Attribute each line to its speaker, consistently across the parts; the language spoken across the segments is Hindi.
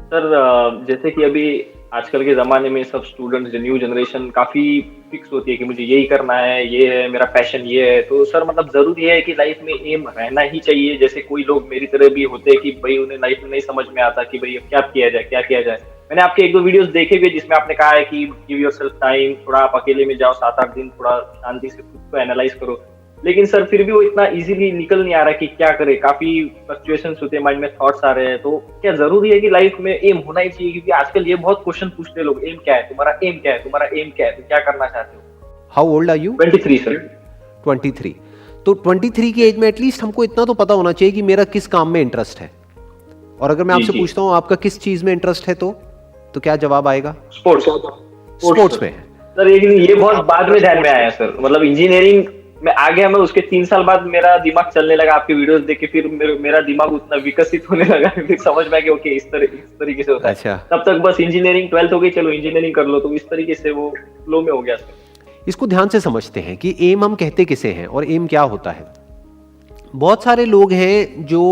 Speaker 1: सर जैसे कि अभी आजकल के ज़माने में सब स्टूडेंट्स जो न्यू जनरेशन काफ़ी फिक्स होती है कि मुझे यही करना है, ये है मेरा पैशन ये है। तो सर मतलब ज़रूरी है कि लाइफ में एम रहना ही चाहिए। जैसे कोई लोग मेरी तरह भी होते हैं कि भई उन्हें लाइफ में नहीं समझ में आता कि भई अब क्या किया जाए, क्या किया जाए? मैंने आपके 1-2 वीडियोज़ देखे भी हैं जिसमें आपने कहा है कि गिव योरसेल्फ टाइम, थोड़ा आप अकेले में जाओ 7-8 दिन, थोड़ा शांति से खुद को एनालाइज़ करो। लेकिन सर फिर भी वो इतना ईज़िली निकल नहीं आ रहा है कि क्या करें? काफ़ी फ्लक्चुएशंस होते हैं, माइंड में थॉट्स आ रहे हैं। तो क्या ज़रूरी है कि लाइफ में एम होना ही चाहिए? क्योंकि आजकल ये बहुत क्वेश्चन पूछते हैं लोग, एम क्या है? तुम्हारा एम क्या है? तुम्हारा एम क्या है? तुम क्या करना चाहते हो?
Speaker 2: How old are you?
Speaker 1: 23 sir.
Speaker 2: 23। तो 23 की एज में एटलीस्ट हमको इतना तो पता होना चाहिए कि मेरा किस काम में इंटरेस्ट है। और अगर मैं
Speaker 1: जी,
Speaker 2: आपसे
Speaker 1: जी।
Speaker 2: पूछता हूँ आपका किस चीज में इंटरेस्ट है, तो क्या जवाब आएगा?
Speaker 1: स्पोर्ट्स।
Speaker 2: स्पोर्ट्स में है।
Speaker 1: सर लेकिन ये बहुत बाद में ध्यान में आया सर। मतलब इंजीनियरिंग में आ गया मैं, उसके 3 साल बाद मेरा दिमाग चलने लगा आपकी वीडियोस देख के। फिर मेरा दिमाग उतना विकसित होने लगा, फिर समझ में आ गया ओके इस तरीके से होता है।
Speaker 2: अच्छा,
Speaker 1: तब तक बस इंजीनियरिंग 12th हो गई, चलो इंजीनियरिंग कर लो, तो इस तरीके से वो फ्लो में हो गया सर।
Speaker 2: इसको ध्यान से समझते हैं कि एम हम कहते किसे हैं और एम क्या होता है। बहुत सारे लोग हैं जो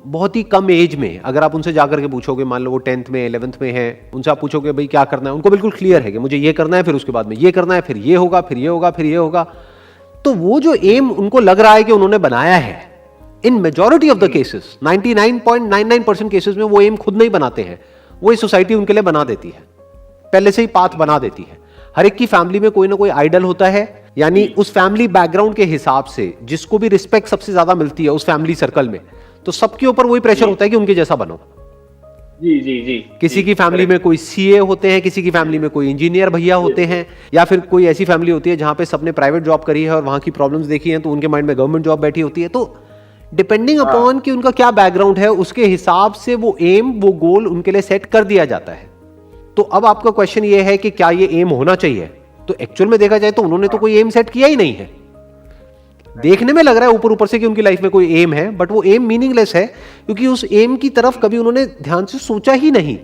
Speaker 2: बहुत ही कम एज में, अगर आप उनसे जाकर के पूछोगे, मान लो वो 10th में 11th में है, उनसे आप पूछोगे भाई क्या करना है, उनको बिल्कुल क्लियर है कि मुझे ये करना है, फिर उसके बाद में ये करना है, फिर ये होगा, फिर ये होगा, फिर ये होगा। तो वो जो एम उनको लग रहा है कि उन्होंने बनाया है, इन majority of the cases 99.99% cases में वो एम खुद नहीं बनाते हैं, वो इस सोसाइटी उनके लिए बना देती है, पहले से ही पाथ बना देती है। हर एक की फैमिली में कोई ना कोई आइडल होता है, यानी उस फैमिली बैकग्राउंड के हिसाब से जिसको भी रिस्पेक्ट सबसे ज्यादा मिलती है उस फैमिली सर्कल में, तो सबके ऊपर वही प्रेशर होता है कि उनके जैसा बनो।
Speaker 1: जी जी जी।
Speaker 2: किसी की फैमिली में कोई सीए होते हैं, किसी की फैमिली में कोई इंजीनियर भैया होते हैं, या फिर कोई ऐसी फैमिली होती है जहां पे सबने प्राइवेट जॉब करी है और वहां की प्रॉब्लम्स देखी हैं, तो उनके माइंड में गवर्नमेंट जॉब बैठी होती है। तो डिपेंडिंग अपॉन कि उनका क्या बैकग्राउंड है, उसके हिसाब से वो एम, वो गोल उनके लिए सेट कर दिया जाता है। तो अब आपका क्वेश्चन ये है कि क्या ये एम होना चाहिए? तो एक्चुअल में देखा जाए तो उन्होंने तो कोई एम सेट किया ही नहीं है। देखने में लग रहा है ऊपर ऊपर से कि उनकी लाइफ में कोई एम है, बट वो एम मीनिंगलेस है, क्योंकि उस एम की तरफ कभी उन्होंने ध्यान से सोचा ही नहीं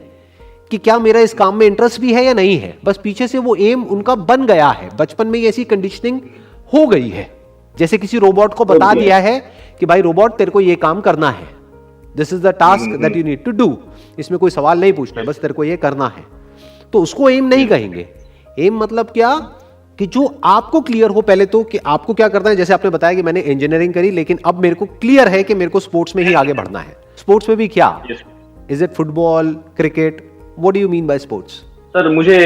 Speaker 2: कि क्या मेरा इस काम में इंटरेस्ट भी है या नहीं है। बस पीछे से वो एम उनका बन गया है, बचपन में ही ऐसी कंडीशनिंग हो गई है। जैसे किसी रोबोट को बता दिया है कि भाई रोबोट तेरे को ये काम करना है, this is the task that you need to do, इसमें कोई सवाल नहीं पूछना, बस तेरे को ये करना है। तो उसको एम नहीं कहेंगे। एम मतलब क्या कि जो आपको क्लियर हो पहले तो कि आपको क्या करना है। जैसे आपने बताया कि मैंने इंजीनियरिंग करी, लेकिन अब मेरे को क्लियर है कि मेरे को स्पोर्ट्स में ही आगे बढ़ना है। स्पोर्ट्स में भी क्या? Is it football, cricket? What do you mean by sports?
Speaker 1: Sir मुझे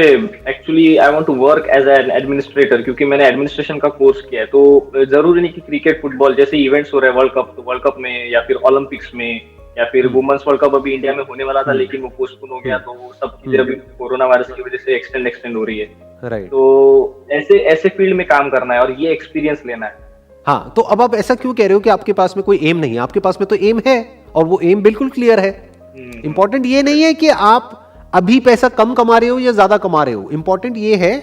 Speaker 1: actually I want to work as an administrator, क्योंकि मैंने एडमिनिस्ट्रेशन का कोर्स किया है। तो जरूरी नहीं कि क्रिकेट फुटबॉल जैसे इवेंट्स हो रहे हैं, वर्ल्ड कप, तो वर्ल्ड कप में या फिर ओलंपिक्स में या फिर वुमेन्स वर्ल्ड कप अभी इंडिया में होने वाला था, लेकिन वो पोस्टपोन हो गया। तो वो सब चीजें अभी कोरोना वायरस की वजह से एक्सटेंड हो रही है।
Speaker 2: राइट।
Speaker 1: तो ऐसे ऐसे फील्ड में काम करना है और ये एक्सपीरियंस लेना है।
Speaker 2: हाँ, तो अब आप ऐसा क्यों कह रहे हो कि आपके पास में कोई एम नहीं है? आपके पास में तो एम है और वो एम बिल्कुल क्लियर है। इंपॉर्टेंट ये नहीं है कि आप अभी पैसा कम कमा रहे हो या ज्यादा कमा रहे हो, इंपॉर्टेंट ये है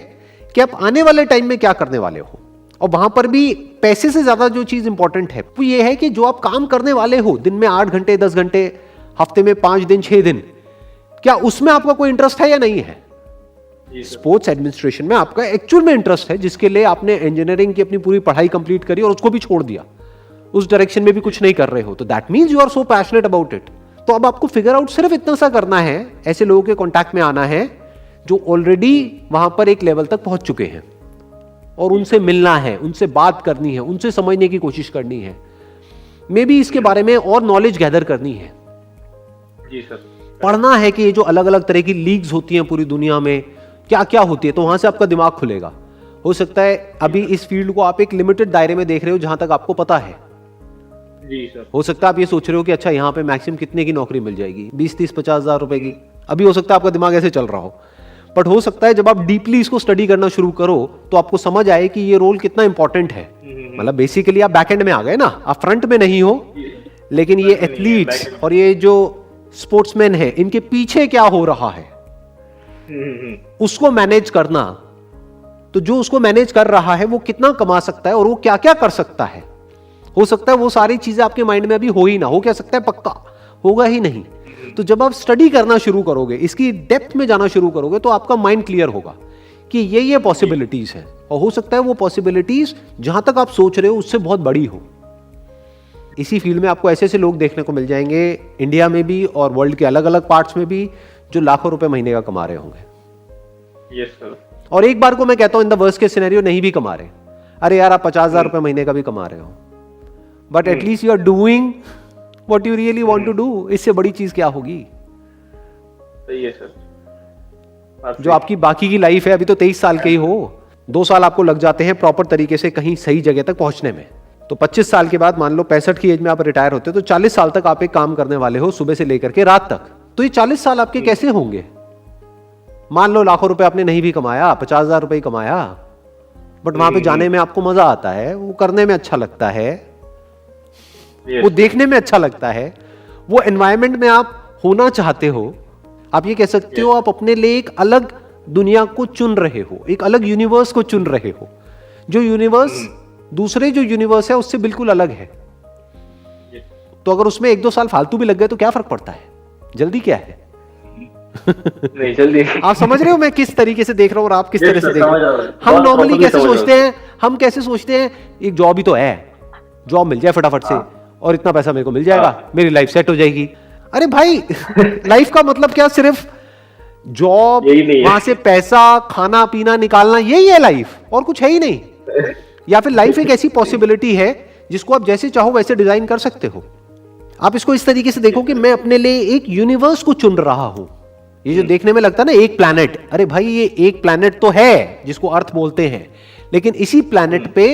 Speaker 2: कि आप आने वाले टाइम में क्या करने वाले हो। और वहां पर भी पैसे से ज्यादा जो चीज इंपॉर्टेंट है वो ये है कि जो आप काम करने वाले हो, दिन में 8 घंटे 10 घंटे, हफ्ते में 5 दिन 6 दिन, क्या उसमें आपका कोई इंटरेस्ट है या नहीं है? स्पोर्ट्स एडमिनिस्ट्रेशन में आपका एक्चुअल में इंटरेस्ट है, जिसके लिए आपने इंजीनियरिंग की अपनी पूरी पढ़ाई कंप्लीट करी और उसको भी छोड़ दिया, उस डायरेक्शन में भी कुछ नहीं कर रहे हो, तो that means you are so passionate about it. तो अब आपको फिगर आउट सिर्फ इतना सा करना है, ऐसे लोगों के कांटेक्ट में आना है जो ऑलरेडी वहां पर एक लेवल तक पहुंच चुके हैं, और उनसे मिलना है, उनसे बात करनी है, उनसे समझने की कोशिश करनी है, मे बी इसके बारे में और नॉलेज गैदर करनी है।
Speaker 1: जी सर।
Speaker 2: पढ़ना है कि ये जो अलग अलग तरह की लीग्स होती हैं पूरी दुनिया में क्या क्या होती है, तो वहां से आपका दिमाग खुलेगा। हो सकता है अभी इस फील्ड को आप एक लिमिटेड दायरे में देख रहे हो जहां तक आपको पता है।
Speaker 1: जी सर।
Speaker 2: हो सकता है आप ये सोच रहे हो कि अच्छा यहाँ पे मैक्सिमम कितने की नौकरी मिल जाएगी, 20-30-50 हजार रुपए की। अभी हो सकता है आपका दिमाग ऐसे चल रहा हो, बट हो सकता है जब आप डीपली इसको स्टडी करना शुरू करो तो आपको समझ आए कि ये रोल कितना इंपॉर्टेंट है। मतलब बेसिकली आप बैकएंड में आ गए ना, आप फ्रंट में नहीं हो, लेकिन ये एथलीट्स और ये जो स्पोर्ट्समैन है, इनके पीछे क्या हो रहा है उसको मैनेज करना। तो जो उसको मैनेज कर रहा है वो कितना कमा सकता है और वो क्या क्या कर सकता है। हो सकता है वो सारी चीजें आपके माइंड में अभी हो ही ना हो, क्या सकता है पक्का होगा ही नहीं। तो जब आप स्टडी करना शुरू करोगे, इसकी डेप्थ में जाना शुरू करोगे, तो आपका माइंड क्लियर होगा कि ये पॉसिबिलिटीज है, और हो सकता है वो पॉसिबिलिटीज जहां तक आप सोच रहे हो उससे बहुत बड़ी हो। इसी फील्ड में आपको ऐसे ऐसे लोग देखने को मिल जाएंगे इंडिया में भी और वर्ल्ड के अलग अलग पार्ट्स में भी, जो लाखों रुपए महीने का कमा रहे होंगे।
Speaker 1: Yes sir.
Speaker 2: और एक बार को मैं कहता हूं in the worst case scenario नहीं भी कमा रहे, अरे यार आप 50,000 रुपए महीने का भी कमा रहे हो, but at least you are doing what you really want to do. इससे बड़ी चीज क्या होगी?
Speaker 1: सही है सर।
Speaker 2: जो आपकी बाकी की लाइफ है, अभी तो 23 साल के ही हो, 2 साल आपको लग जाते हैं प्रॉपर तरीके से कहीं सही जगह तक पहुंचने में, तो 25 साल के बाद मान लो 65 की एज में आप रिटायर होते हो, तो 40 साल तक आप एक काम करने वाले हो सुबह से लेकर के रात तक। तो ये 40 साल आपके कैसे होंगे? मान लो लाखों रुपए आपने नहीं भी कमाया, 50,000 रुपए ही कमाया, बट वहां पे जाने में आपको मजा आता है, वो करने में अच्छा लगता है, वो देखने में अच्छा लगता है, वो एनवायरनमेंट में आप होना चाहते हो। आप ये कह सकते हो आप अपने लिए एक अलग दुनिया को चुन रहे हो, एक अलग यूनिवर्स को चुन रहे हो, जो यूनिवर्स दूसरे जो यूनिवर्स है उससे बिल्कुल अलग है। तो अगर उसमें 1-2 साल फालतू भी लग गए तो क्या फर्क पड़ता है? जल्दी क्या है?
Speaker 1: नहीं जल्दी।
Speaker 2: आप समझ रहे हो मैं किस तरीके से देख रहा हूँ और आप किस तरह से देख रहे हो? हम नॉर्मली कैसे सोचते हैं, हम कैसे सोचते हैं एक जॉब ही तो है, जॉब मिल जाए फटाफट से और इतना पैसा मेरे को मिल जाएगा, मेरी लाइफ सेट हो जाएगी। अरे भाई लाइफ का मतलब क्या सिर्फ जॉब, वहां से पैसा, खाना पीना निकालना, यही है लाइफ, और कुछ है ही नहीं। या फिर लाइफ एक ऐसी पॉसिबिलिटी है जिसको आप जैसे चाहो वैसे डिजाइन कर सकते हो। आप इसको इस तरीके से देखो कि मैं अपने लिए एक यूनिवर्स को चुन रहा हूं। ये जो देखने में लगता है ना एक प्लैनेट, अरे भाई ये एक प्लैनेट तो है जिसको अर्थ बोलते हैं, लेकिन इसी प्लैनेट पे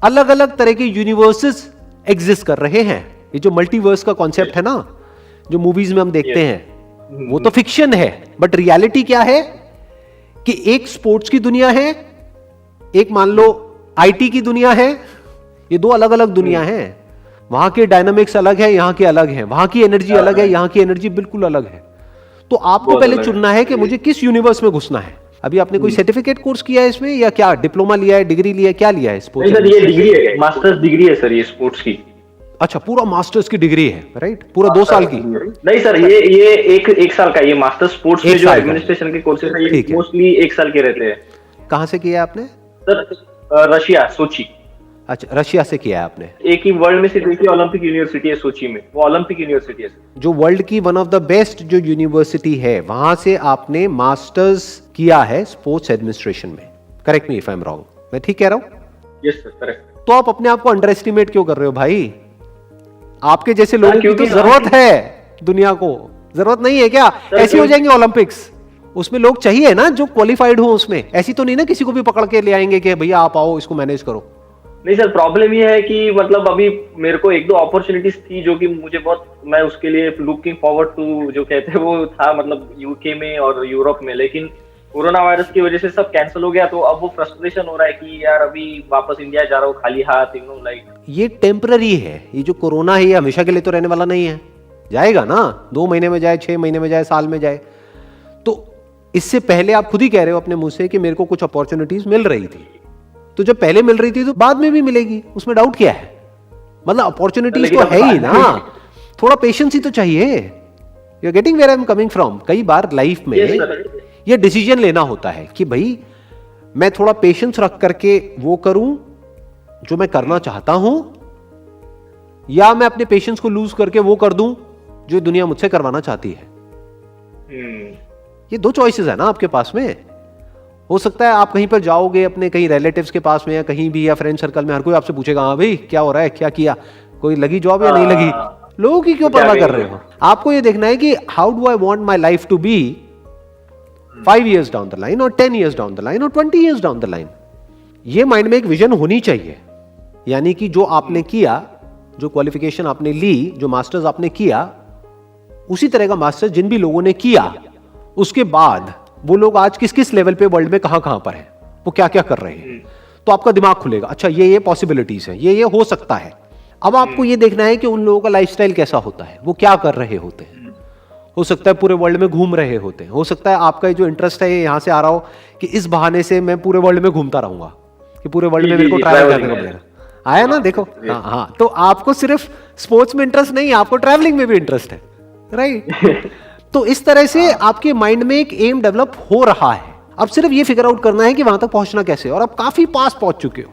Speaker 2: अलग अलग तरह के यूनिवर्सेस एग्जिस्ट कर रहे हैं। ये जो मल्टीवर्स का कॉन्सेप्ट है ना, जो मूवीज में हम देखते हैं, वो तो फिक्शन है, बट रियलिटी क्या है कि एक स्पोर्ट्स की दुनिया है, एक मान लो आईटी की दुनिया है, ये 2 अलग अलग दुनिया है। वहां के डायनामिक्स अलग है, यहां के अलग है, वहां की एनर्जी अलग है, यहां की एनर्जी बिल्कुल अलग है। तो आपको पहले चुनना है कि मुझे किस यूनिवर्स में घुसना है। अभी आपने कोई सर्टिफिकेट कोर्स किया है इसमें, या क्या डिप्लोमा लिया है, डिग्री लिया है, क्या लिया है स्पोर्ट्स?
Speaker 1: नहीं सर, ये डिग्री है, मास्टर्स डिग्री है सर, ये स्पोर्ट्स की।
Speaker 2: अच्छा, पूरा मास्टर्स की डिग्री है, राइट? पूरा 2 साल की?
Speaker 1: नहीं सर, ये एक साल का, ये मास्टर्स स्पोर्ट्स में जो एडमिनिस्ट्रेशन के कोर्सेज है, ये मोस्टली 1 साल के रहते हैं।
Speaker 2: कहां से किया आपने?
Speaker 1: सर रशिया, सोची।
Speaker 2: अच्छा, रशिया से किया है आपने?
Speaker 1: एक ही वर्ल्ड में से देखिए ओलंपिक यूनिवर्सिटी है सोची में, वो ओलंपिक यूनिवर्सिटी है
Speaker 2: जो वर्ल्ड की वन ऑफ द बेस्ट जो यूनिवर्सिटी है, वहां से आपने मास्टर्स किया है स्पोर्ट्स एडमिनिस्ट्रेशन में। Correct me if I am wrong, मैं ठीक कह रहा हूं?
Speaker 1: Yes sir, correct.
Speaker 2: तो आप अपने आप को अंडर एस्टिमेट क्यों कर रहे हो भाई? आपके जैसे लोगों की तो जरूरत है दुनिया को, जरूरत नहीं है क्या? ऐसे हो जाएंगे ओलंपिक्स, उसमें लोग चाहिए ना जो क्वालिफाइड हो उसमें। ऐसी तो नहीं ना किसी को भी पकड़ के ले आएंगे कि भैया आप आओ इसको मैनेज करो।
Speaker 1: नहीं सर, प्रॉब्लम ये है कि मतलब अभी मेरे को 1-2 अपॉर्चुनिटीज थी जो कि मुझे बहुत, मैं उसके लिए लुकिंग फॉरवर्ड टू जो कहते हैं वो था, मतलब यूके में और यूरोप में, लेकिन कोरोना वायरस की वजह से सब कैंसिल हो गया। तो अब वो फ्रस्ट्रेशन हो रहा है कि यार अभी वापस इंडिया जा रहा हूँ खाली हाथ, लाइक।
Speaker 2: ये टेम्पररी है, ये जो कोरोना है ये हमेशा के लिए तो रहने वाला नहीं है, जाएगा ना, 2 महीने में जाए, 6 महीने में जाए, साल में जाए। तो इससे पहले आप खुद ही कह रहे हो अपने मुंह से कि मेरे को कुछ अपॉर्चुनिटीज मिल रही थी, तो जब पहले मिल रही थी तो बाद में भी मिलेगी, उसमें डाउट क्या है? मतलब अपॉर्चुनिटीज तो है ही ना, थोड़ा पेशेंस ही तो चाहिए। You are getting where I am coming from. कई बार लाइफ में ये डिसीजन लेना होता है कि भाई मैं थोड़ा पेशेंस रख करके वो करूं जो मैं करना चाहता हूं, या मैं अपने पेशेंस को लूज करके वो कर दूं जो दुनिया मुझसे करवाना चाहती है। ये 2 चॉइसेस है ना आपके पास में। हो सकता है आप कहीं पर जाओगे अपने कहीं रिलेटिव्स के पास में या कहीं भी, या फ्रेंड सर्कल में, हर कोई आपसे पूछेगा हाँ भाई क्या हो रहा है, क्या किया, कोई लगी जॉब या नहीं लगी। लोगों की क्यों परवाह कर रहे हो? आपको ये देखना है कि how do I want my life to be 5 years down the line, और 10 years डाउन द लाइन, और 20 years डाउन द लाइन। ये माइंड में एक विजन होनी चाहिए। यानी कि जो आपने किया, जो क्वालिफिकेशन आपने ली, जो मास्टर्स आपने किया, उसी तरह का मास्टर्स जिन भी लोगों ने किया, उसके बाद वो लोग आज किस किस लेवल पे वर्ल्ड में कहां कहां पर हैं, वो क्या क्या कर रहे हैं। तो आपका दिमाग खुलेगा, अच्छा ये पॉसिबिलिटीज है, ये हो सकता है। अब आपको ये देखना है कि उन लोगों का लाइफस्टाइल कैसा होता है, वो क्या कर रहे होते हैं। हो सकता है पूरे वर्ल्ड में घूम रहे होते हैं, हो सकता है आपका जो इंटरेस्ट है यहां से आ रहा हो कि इस बहाने से मैं पूरे वर्ल्ड में घूमता रहूंगा, कि पूरे वर्ल्ड में मेरे को ट्रैवल करने को मिलेगा। आया ना, देखो। हाँ, तो आपको सिर्फ स्पोर्ट्स में इंटरेस्ट नहीं, आपको ट्रैवलिंग में भी इंटरेस्ट है, राइट? तो इस तरह से आपके माइंड में एक एम डेवलप हो रहा है। अब सिर्फ ये फिगर आउट करना है कि वहां तक पहुंचना कैसे, और आप काफी पास पहुंच चुके हो।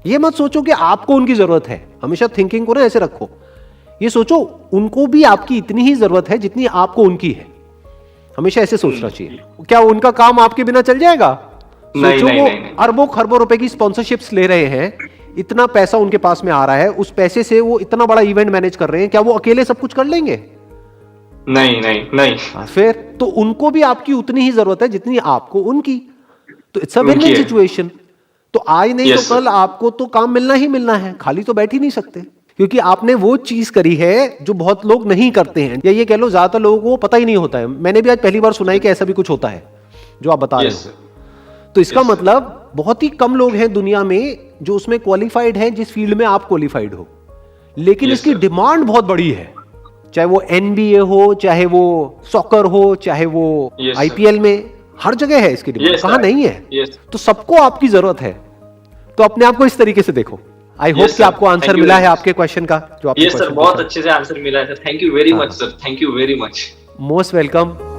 Speaker 2: ये मत सोचो कि आपको उनकी जरूरत है, हमेशा थिंकिंग को ना ऐसे रखो ये सोचो उनको भी आपकी इतनी ही जरूरत है जितनी आपको उनकी है। हमेशा ऐसे सोचना चाहिए। क्या उनका काम आपके बिना चल जाएगा?
Speaker 1: नहीं,
Speaker 2: सोचो
Speaker 1: नहीं,
Speaker 2: वो
Speaker 1: नहीं।
Speaker 2: अरबों खरबों रुपए की स्पॉन्सरशिप्स ले रहे हैं, इतना पैसा उनके पास में आ रहा है, उस पैसे से वो इतना बड़ा इवेंट मैनेज कर रहे हैं, क्या वो अकेले सब कुछ कर लेंगे?
Speaker 1: नहीं, नहीं, नहीं।
Speaker 2: फिर तो उनको भी आपकी उतनी ही जरूरत है जितनी आपको उनकी। तो it's a win win situation. तो आज नहीं तो कल आपको तो काम मिलना ही मिलना है, खाली तो बैठ ही नहीं सकते, क्योंकि आपने वो चीज करी है जो बहुत लोग नहीं करते हैं, या ये कह लो ज्यादातर लोगों को पता ही नहीं होता है। मैंने भी आज पहली बार सुना है कि ऐसा भी कुछ होता है जो आप बता रहे हो। तो इसका मतलब बहुत ही कम लोग हैं दुनिया में जो उसमें क्वालिफाइड हैं जिस फील्ड में आप क्वालिफाइड हो, लेकिन इसकी डिमांड बहुत बड़ी है। चाहे वो NBA हो, चाहे वो सॉकर हो, चाहे वो IPL में, हर जगह है इसकी डिमांड। कहां नहीं है? तो सबको आपकी जरूरत है। तो अपने आप को इस तरीके से देखो। आई होप कि आपको आंसर मिला है आपके क्वेश्चन का, जो आपने
Speaker 1: सर बहुत अच्छे से आंसर मिला है sir. Thank you very much sir, thank you very much.
Speaker 2: Most welcome.